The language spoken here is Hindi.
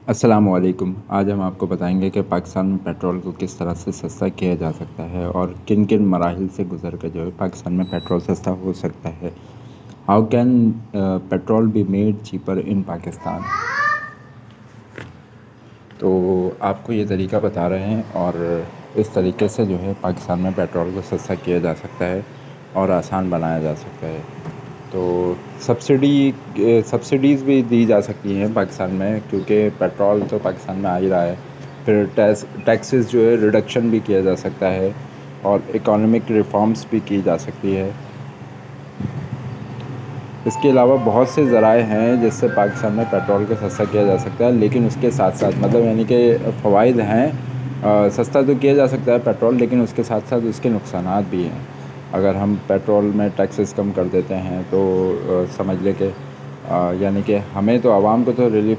अस्सलामुअलैकुम। आज हम आपको बताएंगे कि पाकिस्तान में पेट्रोल को किस तरह से सस्ता किया जा सकता है और किन किन मराहिल से गुज़र कर जो है पाकिस्तान में पेट्रोल सस्ता हो सकता है। How can petrol be made cheaper इन पाकिस्तान। तो आपको ये तरीका बता रहे हैं और इस तरीके से जो है पाकिस्तान में पेट्रोल को सस्ता किया जा सकता है और आसान बनाया जा सकता है। तो सब्सिडीज़ भी दी जा सकती हैं पाकिस्तान में, क्योंकि पेट्रोल तो पाकिस्तान में आ ही रहा है। फिर टैक्सेस जो है रिडक्शन भी किया जा सकता है और इकोनॉमिक रिफॉर्म्स भी की जा सकती है। इसके अलावा बहुत से ज़राए हैं जिससे पाकिस्तान में पेट्रोल को सस्ता किया जा सकता है, लेकिन उसके साथ साथ मतलब यानी कि फ़वाइद हैं। सस्ता तो किया जा सकता है पेट्रोल, लेकिन उसके साथ साथ उसके नुकसानात भी हैं। अगर हम पेट्रोल में टैक्सेस कम कर देते हैं तो समझ लें कि यानी कि हमें तो आवाम को तो रिलीफ